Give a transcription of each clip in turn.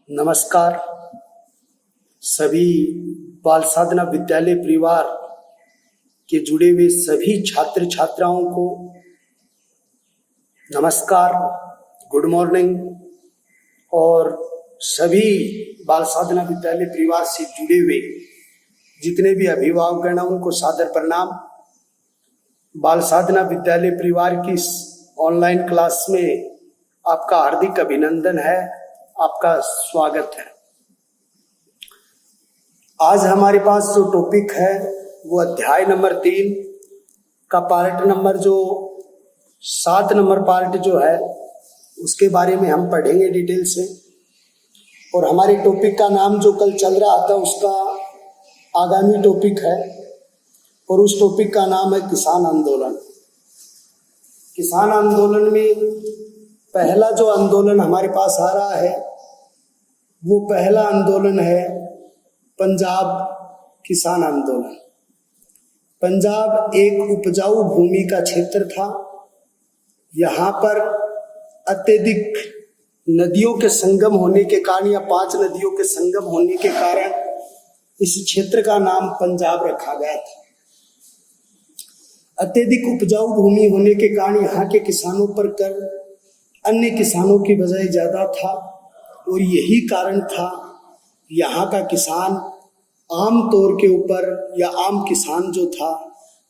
नमस्कार। सभी बाल साधना विद्यालय परिवार के जुड़े हुए सभी छात्र छात्राओं को नमस्कार, गुड मॉर्निंग। और सभी बाल साधना विद्यालय परिवार से जुड़े हुए जितने भी अभिभावकगण हैं उनको सादर प्रणाम। बाल साधना विद्यालय परिवार की इस ऑनलाइन क्लास में आपका हार्दिक अभिनंदन है, आपका स्वागत है। आज हमारे पास जो टॉपिक है वो अध्याय नंबर 3 का पार्ट नंबर जो 7 नंबर पार्ट जो है उसके बारे में हम पढ़ेंगे डिटेल से। और हमारे टॉपिक का नाम जो कल चल रहा था उसका आगामी टॉपिक है और उस टॉपिक का नाम है किसान आंदोलन। किसान आंदोलन में पहला जो आंदोलन हमारे पास आ रहा है वो पहला आंदोलन है पंजाब किसान आंदोलन। पंजाब एक उपजाऊ भूमि का क्षेत्र था। यहाँ पर अत्यधिक नदियों के संगम होने के कारण या 5 नदियों के संगम होने के कारण इस क्षेत्र का नाम पंजाब रखा गया था। अत्यधिक उपजाऊ भूमि होने के कारण यहाँ के किसानों पर कर अन्य किसानों की बजाय ज्यादा था और यही कारण था यहाँ का किसान आम तौर के ऊपर या आम किसान जो था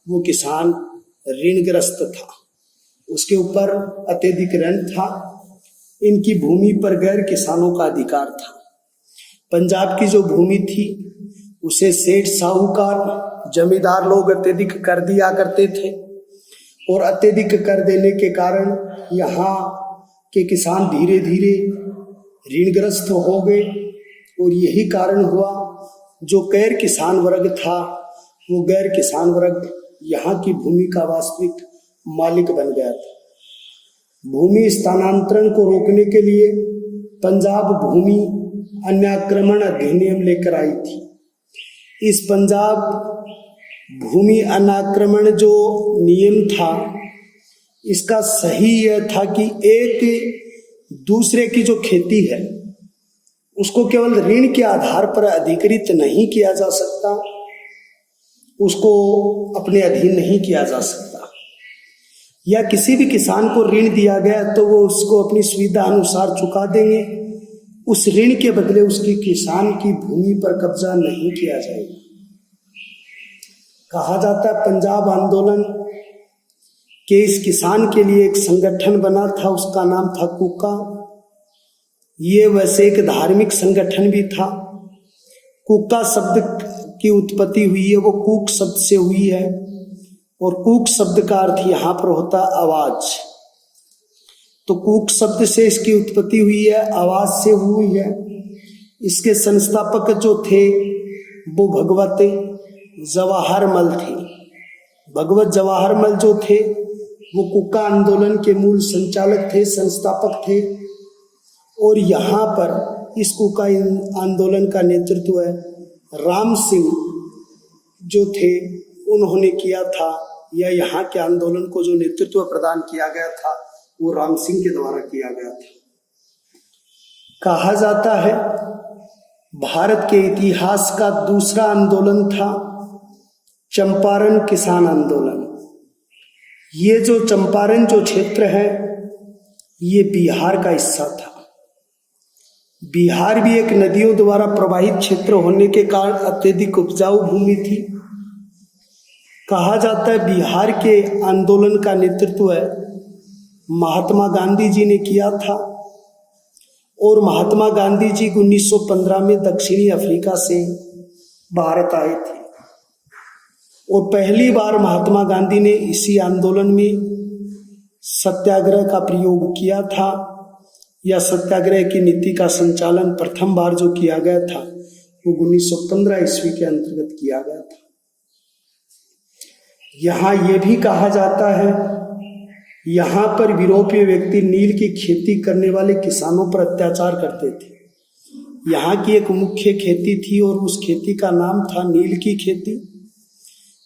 वो किसान ऋणग्रस्त था, उसके ऊपर अत्यधिक ऋण था। इनकी भूमि पर गैर किसानों का अधिकार था। पंजाब की जो भूमि थी उसे सेठ साहूकार जमींदार लोग अत्यधिक कर दिया करते थे और अत्यधिक कर देने के कारण यहाँ के किसान धीरे धीरे ऋणग्रस्त हो गए और यही कारण हुआ जो गैर किसान वर्ग था वो गैर किसान वर्ग यहाँ की भूमि का वास्तविक मालिक बन गया था। भूमि स्थानांतरण को रोकने के लिए पंजाब भूमि अन्याक्रमण अधिनियम लेकर आई थी। इस पंजाब भूमि अनाक्रमण जो नियम था इसका सही यह था कि एक दूसरे की जो खेती है उसको केवल ऋण के आधार पर अधिकृत नहीं किया जा सकता, उसको अपने अधीन नहीं किया जा सकता। या किसी भी किसान को ऋण दिया गया तो वो उसको अपनी सुविधा अनुसार चुका देंगे, उस ऋण के बदले उसकी किसान की भूमि पर कब्जा नहीं किया जाएगा। कहा जाता है पंजाब आंदोलन कि इस किसान के लिए एक संगठन बना था, उसका नाम था कूका। ये वैसे एक धार्मिक संगठन भी था। कूका शब्द की उत्पत्ति हुई है वो कूक शब्द से हुई है और कूक शब्द का अर्थ यहाँ पर होता है आवाज। तो कूक शब्द से इसकी उत्पत्ति हुई है, आवाज से हुई है। इसके संस्थापक जो थे वो भगवत जवाहरमल थे। भगवत जवाहरमल जो थे वो कूका आंदोलन के मूल संचालक थे, संस्थापक थे। और यहाँ पर इस कूका आंदोलन का नेतृत्व है राम सिंह जो थे उन्होंने किया था, या यहाँ के आंदोलन को जो नेतृत्व प्रदान किया गया था वो राम सिंह के द्वारा किया गया था। कहा जाता है भारत के इतिहास का दूसरा आंदोलन था चंपारण किसान आंदोलन। ये जो चंपारण जो क्षेत्र है ये बिहार का हिस्सा था। बिहार भी एक नदियों द्वारा प्रवाहित क्षेत्र होने के कारण अत्यधिक उपजाऊ भूमि थी। कहा जाता है बिहार के आंदोलन का नेतृत्व महात्मा गांधी जी ने किया था और महात्मा गांधी जी 1915 में दक्षिणी अफ्रीका से भारत आए थे और पहली बार महात्मा गांधी ने इसी आंदोलन में सत्याग्रह का प्रयोग किया था, या सत्याग्रह की नीति का संचालन प्रथम बार जो किया गया था वो 1915 ईस्वी के अंतर्गत किया गया था। यहाँ ये भी कहा जाता है यहाँ पर यूरोपीय व्यक्ति नील की खेती करने वाले किसानों पर अत्याचार करते थे। यहाँ की एक मुख्य खेती थी और उस खेती का नाम था नील की खेती।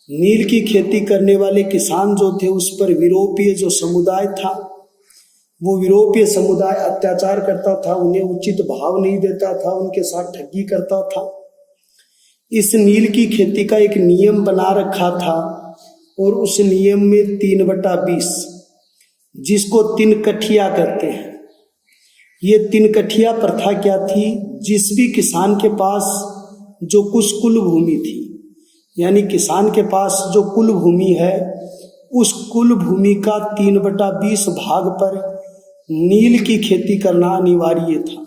नील की खेती करने वाले किसान जो थे उस पर यूरोपीय जो समुदाय था वो यूरोपीय समुदाय अत्याचार करता था, उन्हें उचित भाव नहीं देता था, उनके साथ ठगी करता था। इस नील की खेती का एक नियम बना रखा था और उस नियम में 3/20 जिसको 3 कठिया कहते हैं। ये 3 कठिया प्रथा क्या थी? जिस भी किसान के पास जो कुछ कुल भूमि थी, यानी किसान के पास जो कुल भूमि है, उस कुल भूमि का 3/20 भाग पर नील की खेती करना अनिवार्य था।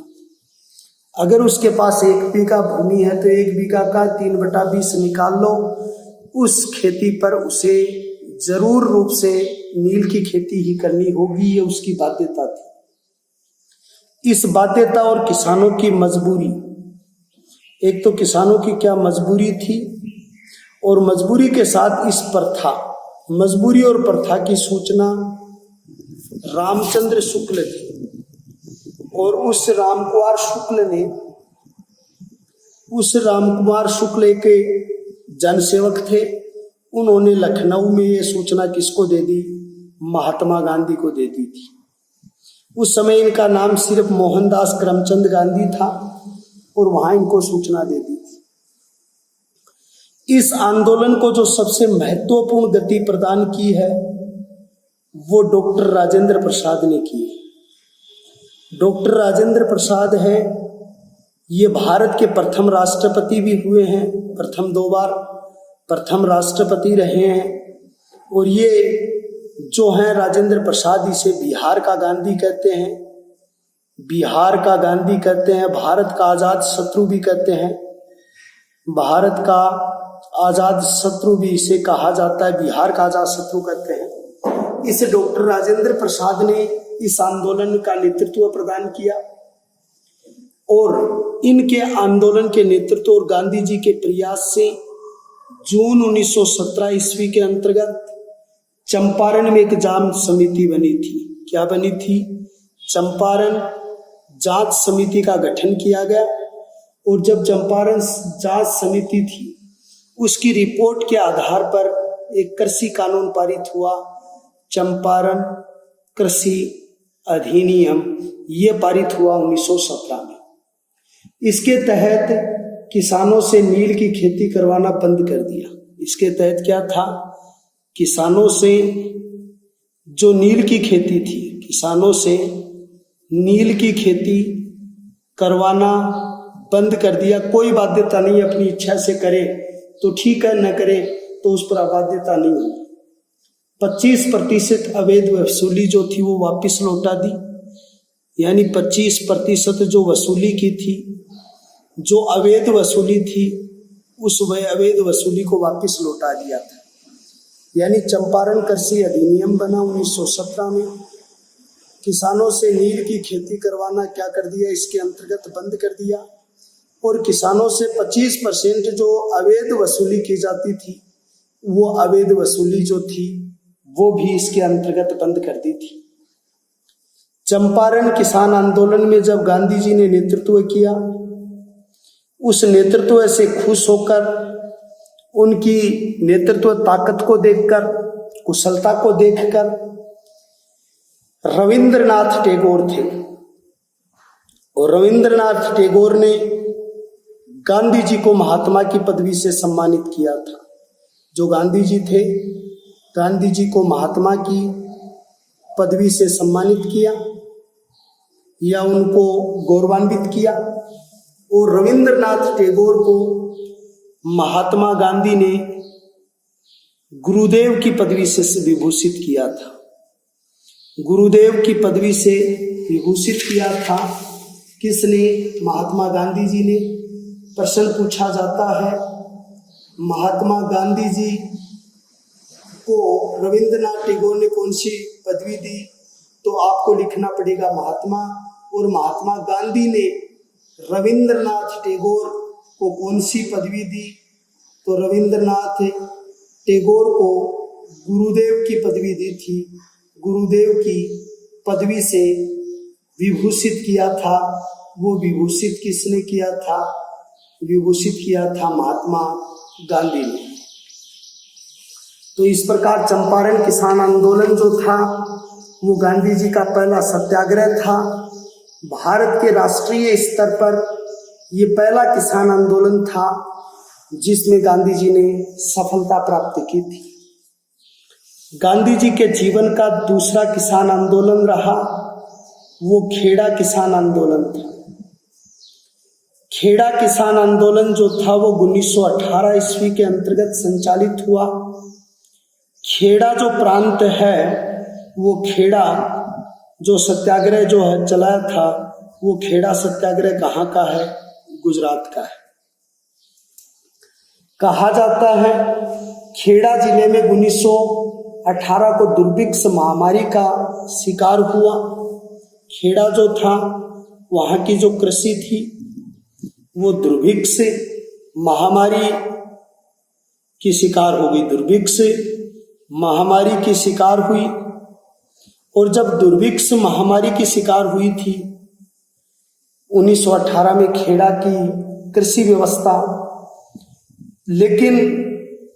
अगर उसके पास 1 बीघा भूमि है तो 1 बीघा का 3/20 निकाल लो, उस खेती पर उसे जरूर रूप से नील की खेती ही करनी होगी, ये उसकी बाध्यता थी। इस बाध्यता और किसानों की मजबूरी, एक तो किसानों की क्या मजबूरी थी और मजबूरी के साथ इस प्रथा, मजबूरी और प्रथा की सूचना रामचंद्र शुक्ल थी और उस रामकुमार शुक्ल एक जनसेवक थे। उन्होंने लखनऊ में ये सूचना किसको दे दी? महात्मा गांधी को दे दी थी। उस समय इनका नाम सिर्फ मोहनदास करमचंद गांधी था और वहां इनको सूचना दे दी थी। इस आंदोलन को जो सबसे महत्वपूर्ण गति प्रदान की है वो डॉक्टर राजेंद्र प्रसाद ने की है। डॉक्टर राजेंद्र प्रसाद है, ये भारत के प्रथम राष्ट्रपति भी हुए हैं, प्रथम 2 बार प्रथम राष्ट्रपति रहे हैं। और ये जो हैं राजेंद्र प्रसाद, इसे बिहार का गांधी कहते हैं, बिहार का गांधी कहते हैं, भारत का आजाद शत्रु भी कहते हैं, भारत का आजाद शत्रु भी इसे कहा जाता है, बिहार का आजाद शत्रु कहते हैं। इस डॉक्टर राजेंद्र प्रसाद ने इस आंदोलन का नेतृत्व प्रदान किया और इनके आंदोलन के नेतृत्व और गांधी जी के प्रयास से जून 1917 ईस्वी के अंतर्गत चंपारण में एक जांच समिति बनी थी। क्या बनी थी? चंपारण जांच समिति का गठन किया गया और जब चंपारण जांच समिति थी, उसकी रिपोर्ट के आधार पर एक कृषि कानून पारित हुआ, चंपारण कृषि अधिनियम, ये पारित हुआ 1917 में। इसके तहत किसानों से नील की खेती करवाना बंद कर दिया। इसके तहत क्या था? किसानों से जो नील की खेती थी, किसानों से नील की खेती करवाना बंद कर दिया। कोई बाध्यता नहीं, अपनी इच्छा से करे तो ठीक है, न करे तो उस पर बाध्यता नहीं होगी। 25% अवैध वसूली जो थी वो वापस लौटा दी, यानी 25% जो वसूली की थी, जो अवैध वसूली थी, उस अवैध वसूली को वापस लौटा दिया था। यानी चंपारण कृषि अधिनियम बना 1917 में। किसानों से नील की खेती करवाना क्या कर दिया? इसके अंतर्गत बंद कर दिया और किसानों से 25% जो अवैध वसूली की जाती थी, वो अवैध वसूली जो थी वो भी इसके अंतर्गत बंद कर दी थी। चंपारण किसान आंदोलन में जब गांधी जी ने नेतृत्व किया, उस नेतृत्व से खुश होकर, उनकी नेतृत्व ताकत को देखकर, कुशलता को देखकर, रविंद्रनाथ टैगोर थे और रविंद्रनाथ टैगोर ने गांधी जी को महात्मा की पदवी से सम्मानित किया था। जो गांधी जी थे, गांधी जी को महात्मा की पदवी से सम्मानित किया या उनको गौरवान्वित किया और रविंद्रनाथ टैगोर को महात्मा गांधी ने गुरुदेव की पदवी से विभूषित किया था। गुरुदेव की पदवी से विभूषित किया था किसने? महात्मा गांधी जी ने। प्रश्न पूछा जाता है, महात्मा गांधी जी को रविंद्रनाथ टैगोर ने कौन सी पदवी दी? तो आपको लिखना पड़ेगा महात्मा। और महात्मा गांधी ने रविंद्रनाथ टैगोर को कौन सी पदवी दी? तो रविंद्रनाथ टैगोर को गुरुदेव की पदवी दी थी। गुरुदेव की पदवी से विभूषित किया था। वो विभूषित किसने किया था? विभूषित किया था महात्मा गांधी ने। तो इस प्रकार चंपारण किसान आंदोलन जो था वो गांधी जी का पहला सत्याग्रह था। भारत के राष्ट्रीय स्तर पर ये पहला किसान आंदोलन था जिसमें गांधी जी ने सफलता प्राप्त की थी। गांधी जी के जीवन का दूसरा किसान आंदोलन रहा वो खेड़ा किसान आंदोलन था। खेड़ा किसान आंदोलन जो था वो 1918 ईस्वी के अंतर्गत संचालित हुआ। खेड़ा जो प्रांत है वो खेड़ा जो सत्याग्रह जो है चलाया था वो खेड़ा सत्याग्रह कहाँ का है? गुजरात का है। कहा जाता है खेड़ा जिले में 1918 को दुर्भिक्ष महामारी का शिकार हुआ। खेड़ा जो था वहाँ की जो कृषि थी वो दुर्भिक्ष महामारी की शिकार हो गई, दुर्भिक्ष महामारी की शिकार हुई। और जब दुर्भिक्ष महामारी की शिकार हुई थी 1918 में खेड़ा की कृषि व्यवस्था, लेकिन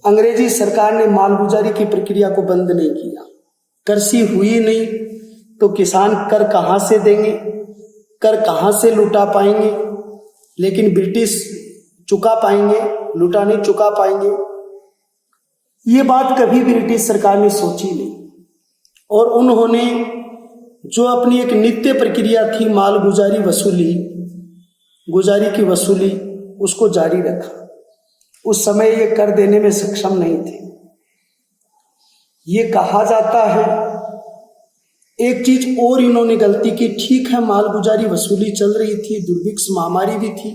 अंग्रेजी सरकार ने मालगुजारी की प्रक्रिया को बंद नहीं किया। कृषि हुई नहीं तो किसान कर कहाँ से देंगे, कर कहाँ से लुटा पाएंगे? लेकिन ब्रिटिश चुका पाएंगे, लुटा नहीं चुका पाएंगे। ये बात कभी ब्रिटिश सरकार ने सोची नहीं और उन्होंने जो अपनी एक नित्य प्रक्रिया थी माल गुजारी वसूली, गुजारी की वसूली, उसको जारी रखा। उस समय ये कर देने में सक्षम नहीं थे। ये कहा जाता है एक चीज और इन्होंने गलती की। ठीक है, माल गुजारी वसूली चल रही थी, दुर्भिक्ष महामारी भी थी,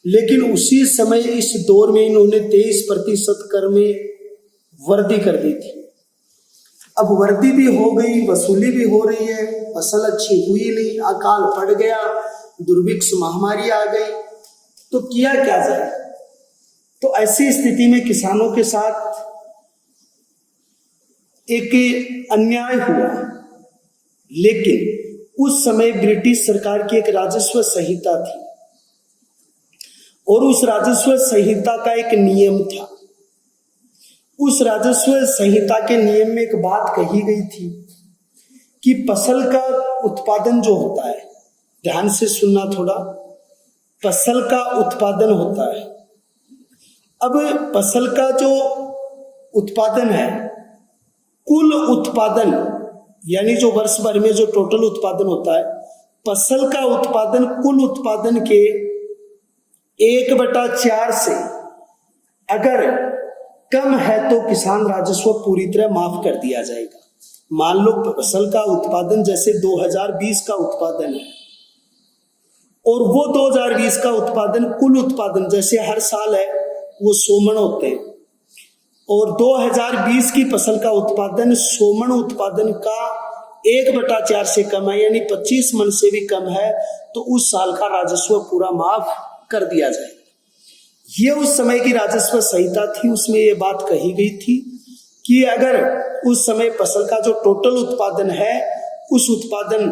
लेकिन उसी समय इस दौर में इन्होंने 23% कर में वृद्धि कर दी थी। अब वर्दी भी हो गई, वसूली भी हो रही है, फसल अच्छी हुई नहीं, अकाल पड़ गया, दुर्भिक्ष महामारी आ गई, तो किया क्या जाए? तो ऐसी स्थिति में किसानों के साथ एक अन्याय हुआ। लेकिन उस समय ब्रिटिश सरकार की एक राजस्व संहिता थी और उस राजस्व संहिता का एक नियम था। उस राजस्व संहिता के नियम में एक बात कही गई थी कि फसल का उत्पादन जो होता है, ध्यान से सुनना थोड़ा, फसल का उत्पादन होता है। अब फसल का जो उत्पादन है, कुल उत्पादन यानी जो वर्ष भर में जो टोटल उत्पादन होता है, फसल का उत्पादन कुल उत्पादन के 1/4 से अगर कम है तो किसान राजस्व पूरी तरह माफ कर दिया जाएगा। मान लो फसल का उत्पादन जैसे 2020 का उत्पादन है और वो 2020 का उत्पादन कुल उत्पादन जैसे हर साल है वो 100 मन होते हैं और 2020 की फसल का उत्पादन 100 मन उत्पादन का 1/4 से कम है, यानी 25 मन से भी कम है, तो उस साल का राजस्व पूरा माफ कर दिया जाएगा। ये उस समय की राजस्व संहिता थी। उसमें ये बात कही गई थी कि अगर उस समय फसल का जो टोटल उत्पादन है, उस उत्पादन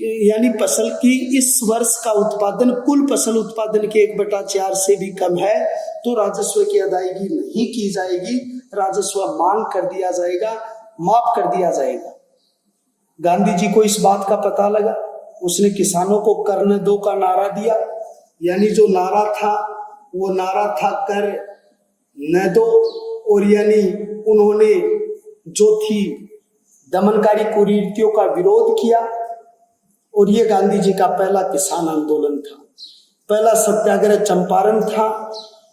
यानी फसल की इस वर्ष का उत्पादन कुल फसल उत्पादन के 1/4 से भी कम है तो राजस्व की अदायगी नहीं की जाएगी, राजस्व मांग कर दिया जाएगा, माफ कर दिया जाएगा। गांधी जी को इस बात का पता लगा, उसने किसानों को कर न दो का नारा दिया। यानी जो नारा था वो नारा था कर न दो, और यानी उन्होंने जो थी दमनकारी कुरीतियों का विरोध किया। और ये गांधी जी का पहला किसान आंदोलन था। पहला सत्याग्रह चंपारण था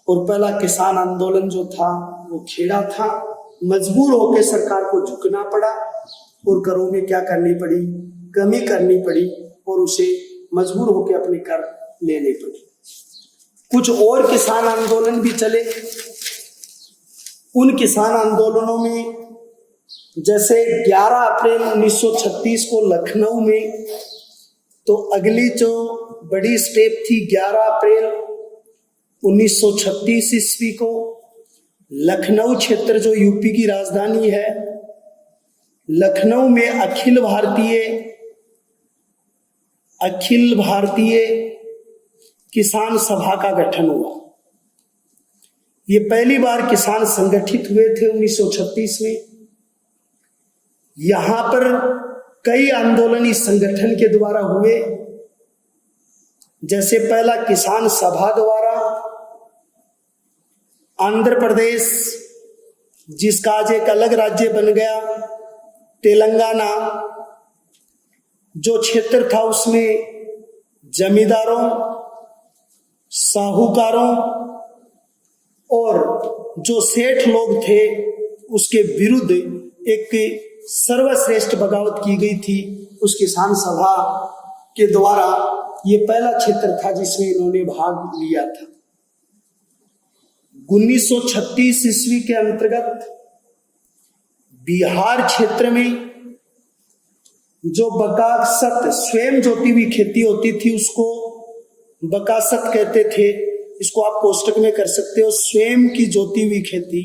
और पहला किसान आंदोलन जो था वो खेड़ा था। मजबूर होकर सरकार को झुकना पड़ा और करों में क्या करनी पड़ी, कमी करनी पड़ी और उसे मजबूर होकर अपने कर लेने पड़े। कुछ और किसान आंदोलन भी चले। उन किसान आंदोलनों में जैसे 11 अप्रैल 1936 को लखनऊ में, तो अगली जो बड़ी स्टेप थी 11 अप्रैल 1936 ईस्वी को लखनऊ क्षेत्र जो यूपी की राजधानी है, लखनऊ में अखिल भारतीय किसान सभा का गठन हुआ। ये पहली बार किसान संगठित हुए थे 1936 में। यहां पर कई आंदोलन इस संगठन के द्वारा हुए। जैसे पहला किसान सभा द्वारा आंध्र प्रदेश, जिसका आज एक अलग राज्य बन गया, तेलंगाना, जो क्षेत्र था उसमें जमींदारों, साहूकारों और जो सेठ लोग थे उसके विरुद्ध एक सर्वश्रेष्ठ बगावत की गई थी। उस किसान सभा के द्वारा ये पहला क्षेत्र था जिसमें इन्होंने भाग लिया था। 1936 ईस्वी के अंतर्गत बिहार क्षेत्र में जो बकासत स्वयं जोती हुई खेती होती थी उसको बकासत कहते थे। इसको आप कोष्टक में कर सकते हो, स्वयं की जोती हुई खेती,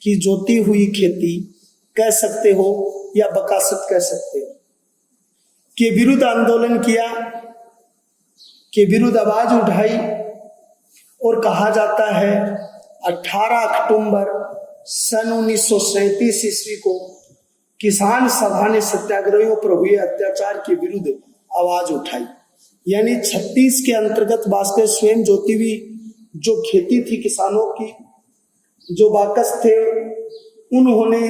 की जोती हुई खेती कह सकते हो या बकासत कह सकते हो, के विरुद्ध आंदोलन किया, के विरुद्ध आवाज उठाई। और कहा जाता है 18 अक्टूबर सन 1937 ईस्वी को किसान सभा ने सत्याग्रहियों पर हुए अत्याचार के विरुद्ध आवाज उठाई। यानी 36 के अंतर्गत वास्तव स्वयं जोती हुई जो खेती थी किसानों की, जो बाकस थे, उन्होंने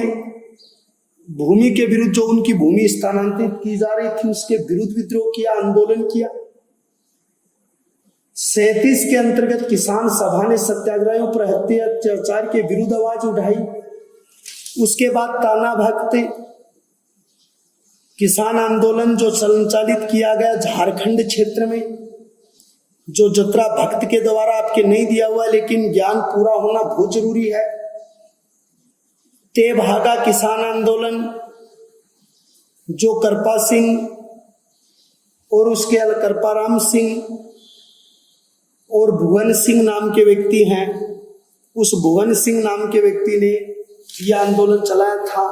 भूमि के विरुद्ध, जो उनकी भूमि स्थानांतरित की जा रही थी उसके विरुद्ध विद्रोह किया, आंदोलन किया। 37 के अंतर्गत किसान सभा ने सत्याग्रहियों पर अत्याचार के विरुद्ध आवाज उठाई। उसके बाद ताना भक्त किसान आंदोलन जो संचालित किया गया झारखंड क्षेत्र में, जो जतरा भक्त के द्वारा आपके नहीं दिया हुआ लेकिन ज्ञान पूरा होना बहुत जरूरी है। तेभागा किसान आंदोलन जो करपा सिंह और उसके करपाराम सिंह और भुवन सिंह नाम के व्यक्ति हैं, उस भुवन सिंह नाम के व्यक्ति ने यह आंदोलन चलाया था,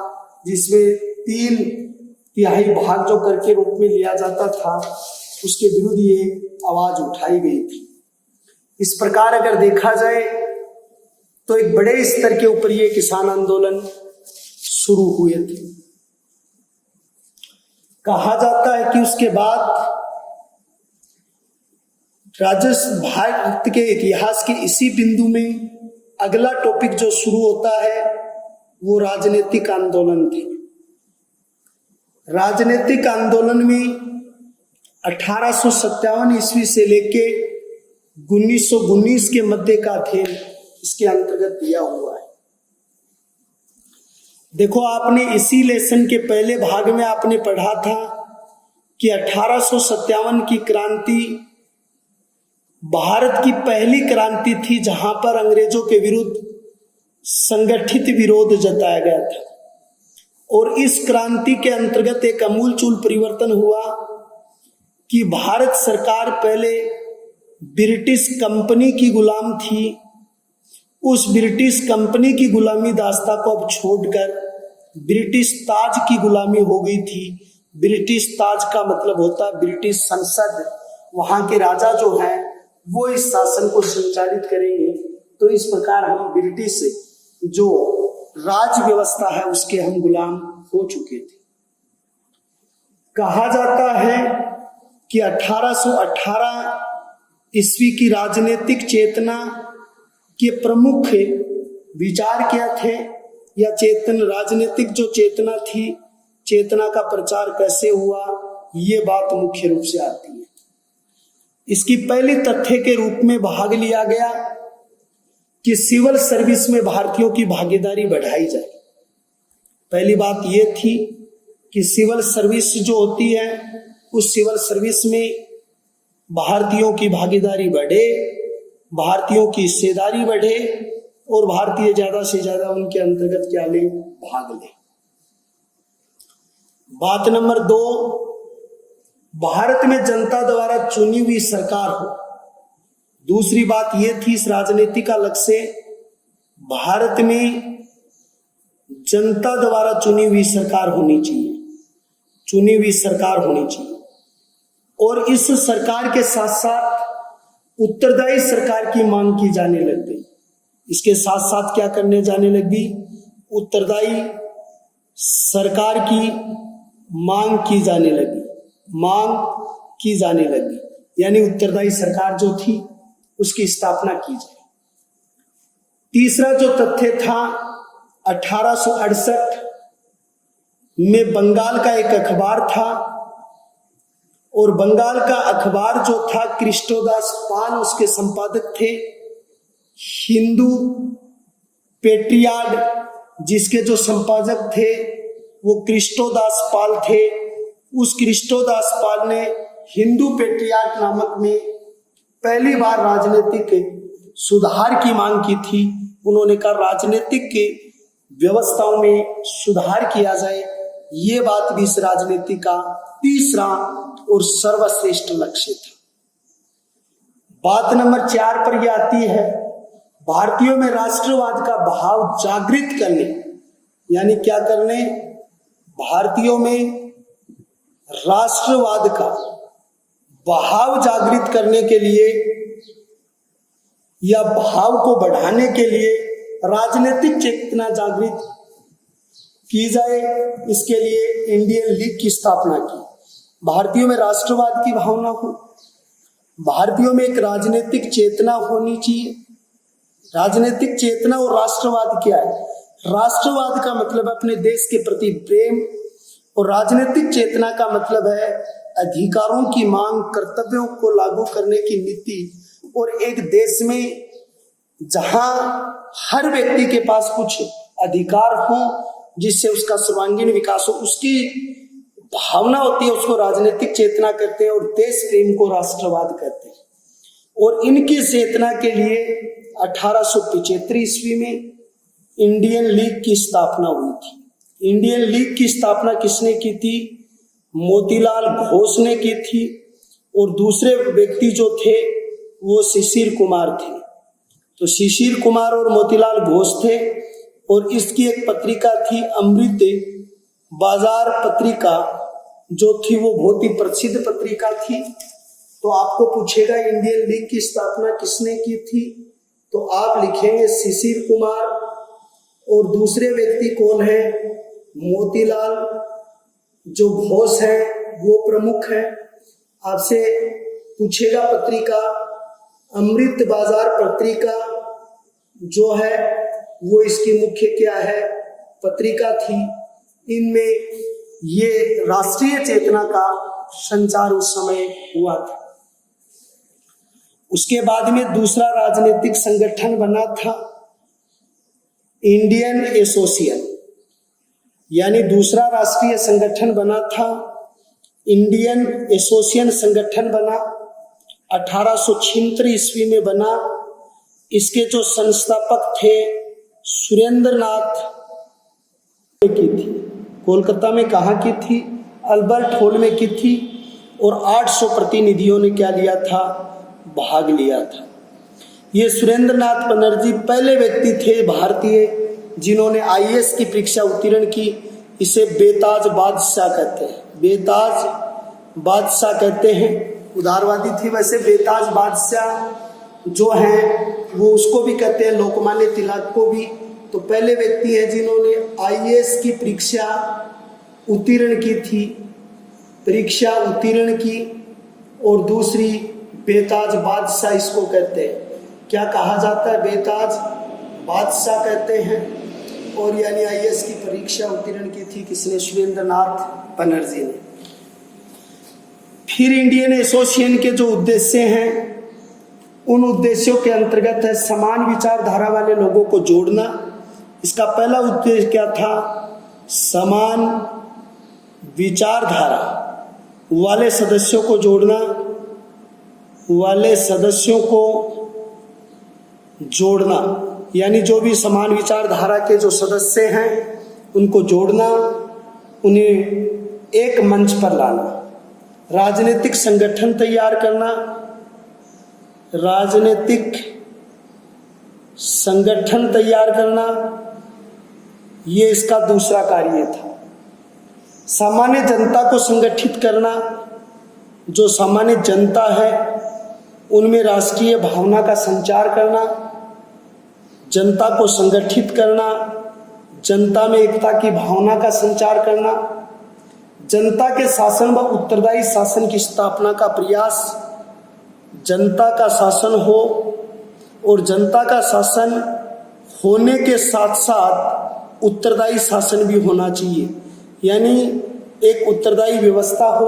जिसमें 3/3 भाग जो कर के रूप में लिया जाता था उसके विरुद्ध ये आवाज उठाई गई थी। इस प्रकार अगर देखा जाए तो एक बड़े स्तर के ऊपर ये किसान आंदोलन शुरू हुए थे। कहा जाता है कि उसके बाद भारत के इतिहास के इसी बिंदु में अगला टॉपिक जो शुरू होता है वो राजनीतिक आंदोलन थे। राजनीतिक आंदोलन में 1857 ईस्वी से लेके 1919 के मध्य का अध्ययन इसके अंतर्गत दिया हुआ है। देखो, आपने इसी लेसन के पहले भाग में आपने पढ़ा था कि 1857 की क्रांति भारत की पहली क्रांति थी जहां पर अंग्रेजों के विरुद्ध संगठित विरोध जताया गया था। और इस क्रांति के अंतर्गत एक आमूलचूल परिवर्तन हुआ कि भारत सरकार पहले ब्रिटिश कंपनी की गुलाम थी, उस ब्रिटिश कंपनी की गुलामी दास्ता को अब छोड़कर ब्रिटिश ताज की गुलामी हो गई थी। ब्रिटिश ताज का मतलब होता है ब्रिटिश संसद, वहां के राजा जो हैं वो इस शासन को संचालित करेंगे। तो इस प्रकार हम ब्रिटिश जो राज व्यवस्था है उसके हम गुलाम हो चुके थे। कहा जाता है कि 1818 ईस्वी की राजनीतिक चेतना के प्रमुख विचार क्या थे, या राजनीतिक जो चेतना थी, चेतना का प्रचार कैसे हुआ, ये बात मुख्य रूप से आती है। इसकी पहली तथ्य के रूप में भाग लिया गया कि सिविल सर्विस में भारतीयों की भागीदारी बढ़ाई जाए। पहली बात यह थी कि सिविल सर्विस जो होती है उस सिविल सर्विस में भारतीयों की भागीदारी बढ़े, भारतीयों की हिस्सेदारी बढ़े और भारतीय ज्यादा से ज्यादा उनके अंतर्गत क्या ले, भाग ले। बात नंबर 2, भारत में जनता द्वारा चुनी हुई सरकार हो। दूसरी बात यह थी इस राजनीति का लक्ष्य से भारत में जनता द्वारा चुनी हुई सरकार होनी चाहिए, चुनी हुई सरकार होनी चाहिए। और इस सरकार के साथ साथ उत्तरदायी सरकार की मांग की जाने लग गई। इसके साथ साथ क्या करने जाने लगी, उत्तरदायी सरकार की मांग की जाने लगी, मांग की जाने लगी, यानी उत्तरदायी सरकार जो थी उसकी स्थापना की जाए। तीसरा जो तथ्य था, 1868 में बंगाल का एक अखबार था और बंगाल का अखबार जो था कृष्णोदास पाल उसके संपादक थे। हिंदू पेट्रियार्ड जिसके जो संपादक थे वो कृष्णोदास पाल थे। उस कृष्णोदास पाल ने हिंदू पेट्रियार्ड नामक में पहली बार राजनीतिक सुधार की मांग की थी। उन्होंने कहा राजनीतिक के व्यवस्थाओं में सुधार किया जाए, ये बात भी इस राजनीति का तीसरा और सर्वश्रेष्ठ लक्ष्य था। बात नंबर 4 पर यह आती है, भारतीयों में राष्ट्रवाद का भाव जागृत करने, यानी क्या करने, भारतीयों में राष्ट्रवाद का भाव जागृत करने के लिए या भाव को बढ़ाने के लिए राजनीतिक चेतना जागृत की जाए, इसके लिए इंडियन लीग की स्थापना की। भारतीयों में राष्ट्रवाद की भावना हो, भारतीयों में एक राजनीतिक चेतना होनी चाहिए। राजनीतिक चेतना और राष्ट्रवाद क्या है? राष्ट्रवाद का मतलब अपने देश के प्रति प्रेम और राजनीतिक चेतना का मतलब है अधिकारों की मांग, कर्तव्यों को लागू करने की नीति और एक देश में जहां हर व्यक्ति के पास कुछ अधिकार हो जिससे उसका सर्वांगीण विकास हो, उसकी भावना होती है, उसको राजनीतिक चेतना कहते हैं और देश प्रेम को राष्ट्रवाद कहते हैं। और इनकी चेतना के लिए 1875 ईस्वी में इंडियन लीग की स्थापना हुई थी। इंडियन लीग की स्थापना किसने की थी? मोतीलाल घोष ने की थी और दूसरे व्यक्ति जो थे वो शिशिर कुमार थे। तो शिशिर कुमार और मोतीलाल घोष थे और इसकी एक पत्रिका थी अमृत बाजार पत्रिका, जो थी वो बहुत ही प्रसिद्ध पत्रिका थी। तो आपको पूछेगा इंडियन लीग की स्थापना किसने की थी, तो आप लिखेंगे शिशिर कुमार और दूसरे व्यक्ति कौन है? मोतीलाल जो घोष है वो प्रमुख है। आपसे पूछेगा पत्रिका अमृत बाजार पत्रिका जो है वो इसकी मुख्य क्या है पत्रिका थी। इनमें ये राष्ट्रीय चेतना का संचार उस समय हुआ था। उसके बाद में दूसरा राजनीतिक संगठन बना था इंडियन एसोसिएशन, यानी दूसरा राष्ट्रीय संगठन बना था इंडियन एसोसिएशन संगठन बना 1876 ईस्वी में बना। इसके जो संस्थापक थे सुरेंद्र नाथ की थी, कोलकाता में कहाँ की थी? अल्बर्ट हॉल में की थी और 800 प्रतिनिधियों ने क्या लिया था? भाग लिया था। ये सुरेंद्र नाथ बनर्जी पहले व्यक्ति थे भारतीय जिन्होंने आईएएस की परीक्षा उत्तीर्ण की। इसे बेताज बादशाह कहते हैं, बेताज बादशाह कहते हैं। उदारवादी थी वैसे बेताज बादशाह जो हैं वो उसको भी कहते हैं, लोकमान्य तिलक को भी। तो पहले व्यक्ति हैं जिन्होंने आईएएस की परीक्षा उत्तीर्ण की थी, परीक्षा उत्तीर्ण की। और दूसरी बेताज बादशाह इसको कहते हैं। क्या कहा जाता है? बेताज बादशाह कहते हैं। और यानी आईएएस की परीक्षा उत्तीर्ण की थी किसने? सुरेंद्र नाथ बनर्जी ने। फिर इंडियन एसोसिएशन के जो उद्देश्य हैं उन उद्देश्यों के अंतर्गत है समान विचारधारा वाले लोगों को जोड़ना। इसका पहला उद्देश्य क्या था? समान विचारधारा वाले सदस्यों को जोड़ना, वाले सदस्यों को जोड़ना, यानी जो भी समान विचारधारा के जो सदस्य हैं उनको जोड़ना, उन्हें एक मंच पर लाना, राजनीतिक संगठन तैयार करना, राजनीतिक संगठन तैयार करना, ये इसका दूसरा कार्य था। सामान्य जनता को संगठित करना, जो सामान्य जनता है उनमें राष्ट्रीय भावना का संचार करना, जनता को संगठित करना, जनता में एकता की भावना का संचार करना, जनता के शासन व उत्तरदायी शासन की स्थापना का प्रयास जनता का शासन हो और जनता का शासन होने के साथ साथ उत्तरदायी शासन भी होना चाहिए, यानी एक उत्तरदायी व्यवस्था हो,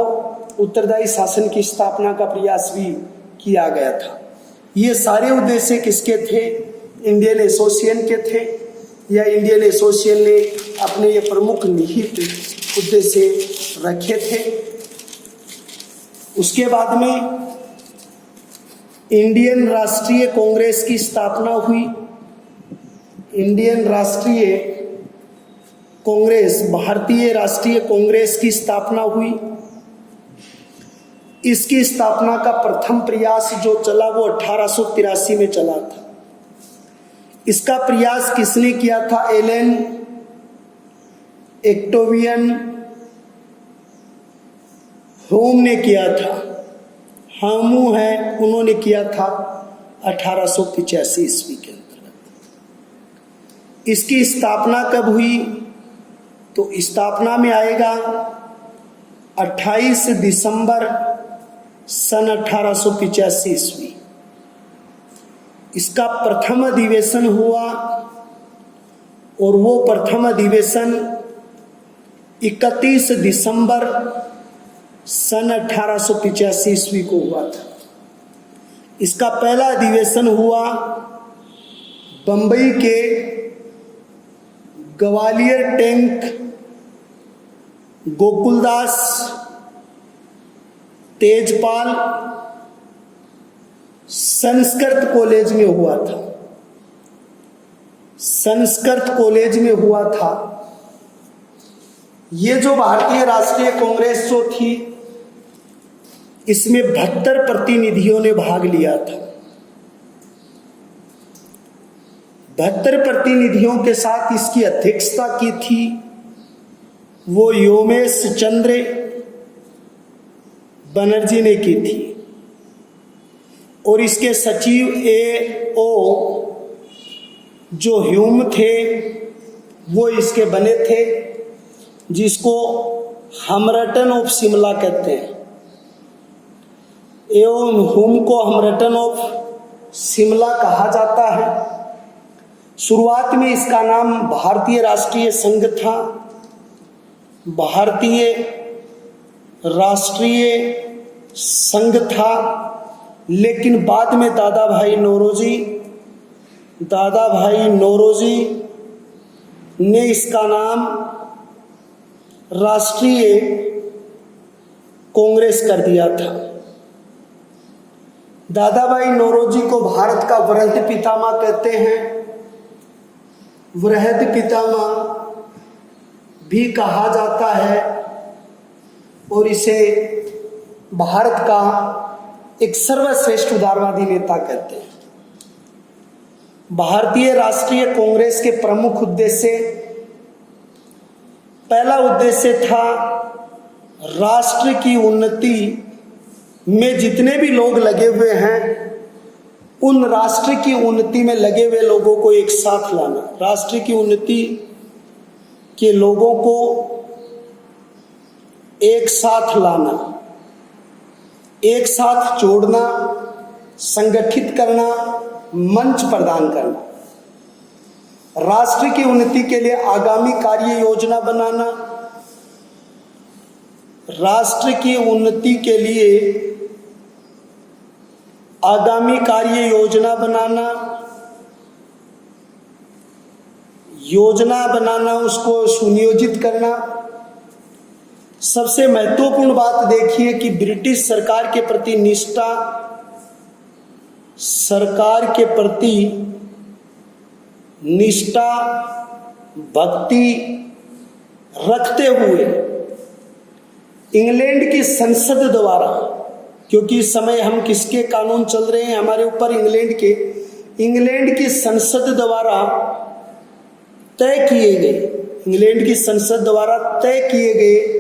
उत्तरदायी शासन की स्थापना का प्रयास भी किया गया था। ये सारे उद्देश्य किसके थे? इंडियन एसोसिएशन के थे, या इंडियन एसोसिएशन ने अपने ये प्रमुख निहित उद्देश्य रखे थे। उसके बाद में इंडियन राष्ट्रीय कांग्रेस की स्थापना हुई। इंडियन राष्ट्रीय कांग्रेस, भारतीय राष्ट्रीय कांग्रेस की स्थापना हुई। इसकी स्थापना का प्रथम प्रयास जो चला वो 1883 में चला था। इसका प्रयास किसने किया था? एलन एक्टोवियन होम ने किया था। हामू है, उन्होंने किया था 1885 ईस्वी के अंतर्गत। इसकी स्थापना कब हुई? तो स्थापना में आएगा 28 दिसंबर सन 1885 ईस्वी। इसका प्रथम अधिवेशन हुआ और वो प्रथम अधिवेशन 31 दिसंबर सन 1885 ईस्वी को हुआ था। इसका पहला अधिवेशन हुआ बंबई के ग्वालियर टैंक गोकुलदास तेजपाल संस्कृत कॉलेज में हुआ था। संस्कृत कॉलेज में हुआ था। ये जो भारतीय राष्ट्रीय कांग्रेस जो थी, इसमें 72 प्रतिनिधियों ने भाग लिया था। 72 प्रतिनिधियों के साथ इसकी अध्यक्षता की थी वो योमेश चंद्र बनर्जी ने की थी, और इसके सचिव A.O. जो ह्यूम थे वो इसके बने थे, जिसको हमरटन ऑफ शिमला कहते हैं। एवं ह्यूम को हमरटन ऑफ शिमला कहा जाता है। शुरुआत में इसका नाम भारतीय राष्ट्रीय संघ था, भारतीय राष्ट्रीय संघ था, लेकिन बाद में दादा भाई नौरोजी ने इसका नाम राष्ट्रीय कांग्रेस कर दिया था। दादा भाई नौरोजी को भारत का वृहद पितामह कहते हैं। वृहद पितामह भी कहा जाता है और इसे भारत का एक सर्वश्रेष्ठ उदारवादी नेता कहते हैं। भारतीय राष्ट्रीय कांग्रेस के प्रमुख उद्देश्य, पहला उद्देश्य था राष्ट्र की उन्नति में जितने भी लोग लगे हुए हैं, उन राष्ट्र की उन्नति में लगे हुए लोगों को एक साथ लाना, राष्ट्र की उन्नति के लोगों को एक साथ लाना, एक साथ जोड़ना, संगठित करना, मंच प्रदान करना, राष्ट्र की उन्नति के लिए आगामी कार्य योजना बनाना, राष्ट्र की उन्नति के लिए आगामी कार्य योजना बनाना, उसको सुनियोजित करना। सबसे महत्वपूर्ण बात देखिए कि ब्रिटिश सरकार के प्रति निष्ठा, भक्ति रखते हुए इंग्लैंड की संसद द्वारा, क्योंकि इस समय हम किसके कानून चल रहे हैं हमारे ऊपर? इंग्लैंड की संसद द्वारा तय किए गए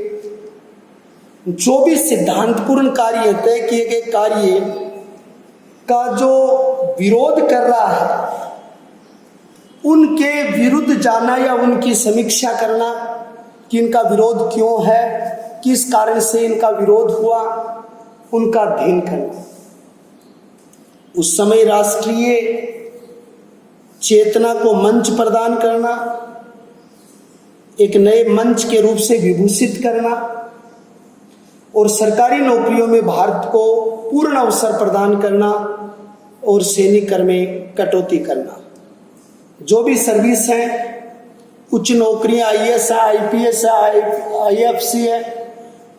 जो भी सिद्धांतपूर्ण कार्य, तय किए गए कार्य का जो विरोध कर रहा है, उनके विरुद्ध जाना या उनकी समीक्षा करना कि इनका विरोध क्यों है, किस कारण से इनका विरोध हुआ, उनका अध्ययन करना। उस समय राष्ट्रीय चेतना को मंच प्रदान करना, एक नए मंच के रूप से विभूषित करना और सरकारी नौकरियों में भारत को पूर्ण अवसर प्रदान करना और सैनिक कर में कटौती करना। जो भी सर्विस है, उच्च नौकरियां आईएएस है, आईपीएस है, आईएफसी है,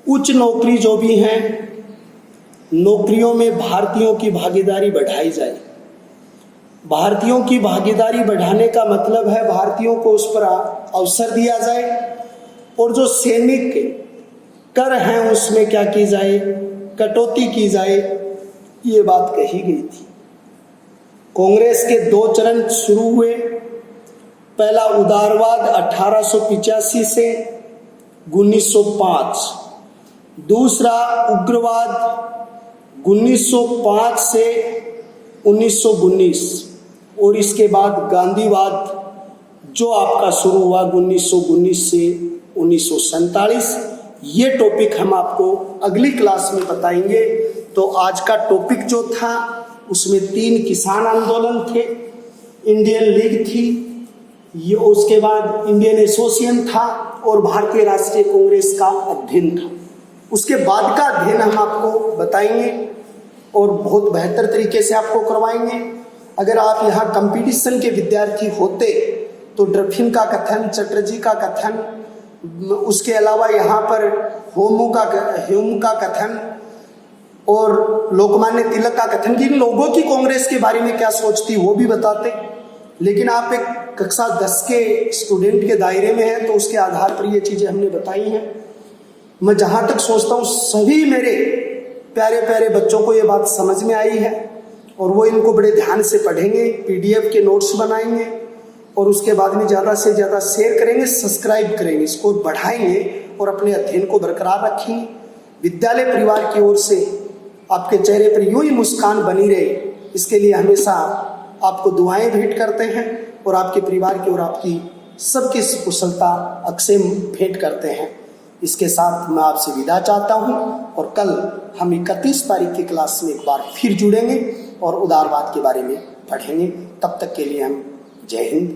उच्च नौकरी जो भी हैं, नौकरियों में भारतीयों की भागीदारी बढ़ाई जाए। भारतीयों की भागीदारी बढ़ाने का मतलब है भारतीयों को उस पर अवसर दिया जाए और जो सैनिक कर हैं उसमें क्या की जाए, कटौती की जाए। ये बात कही गई थी। कांग्रेस के 2 चरण शुरू हुए। पहला उदारवाद 1885 से 1905, दूसरा उग्रवाद 1905 से 1919 और इसके बाद गांधीवाद जो आपका शुरू हुआ 1919 से 1947। ये टॉपिक हम आपको अगली क्लास में बताएंगे। तो आज का टॉपिक जो था उसमें 3 किसान आंदोलन थे, इंडियन लीग थी, ये उसके बाद इंडियन एसोसिएशन था और भारतीय राष्ट्रीय कांग्रेस का अध्ययन था। उसके बाद का अध्ययन हम आपको बताएंगे और बहुत बेहतर तरीके से आपको करवाएंगे। अगर आप यहाँ कंपटीशन के विद्यार्थी होते तो ड्रफिन का कथन, चटर्जी का कथन, उसके अलावा यहाँ पर ह्यूम का कथन और लोकमान्य तिलक का कथन कि इन लोगों की कांग्रेस के बारे में क्या सोचती वो भी बताते। लेकिन आप एक कक्षा 10 के स्टूडेंट के दायरे में हैं तो उसके आधार पर ये चीज़ें हमने बताई हैं। मैं जहाँ तक सोचता हूँ सभी मेरे प्यारे प्यारे बच्चों को ये बात समझ में आई है और वो इनको बड़े ध्यान से पढ़ेंगे, पीडीएफ के नोट्स बनाएंगे और उसके बाद में ज़्यादा से ज़्यादा शेयर करेंगे, सब्सक्राइब करेंगे, इसको बढ़ाएंगे और अपने अध्ययन को बरकरार रखेंगे। विद्यालय परिवार की ओर से आपके चेहरे पर यूं ही मुस्कान बनी रहे, इसके लिए हमेशा आपको दुआएं भेंट करते हैं और आपके परिवार की और आपकी सबकी कुशलता अक्षय भेंट करते हैं। इसके साथ मैं आपसे विदा चाहता हूं और कल हम 31 तारीख की क्लास में एक बार फिर जुड़ेंगे और उदारवाद के बारे में पढ़ेंगे। तब तक के लिए हम जय हिंद।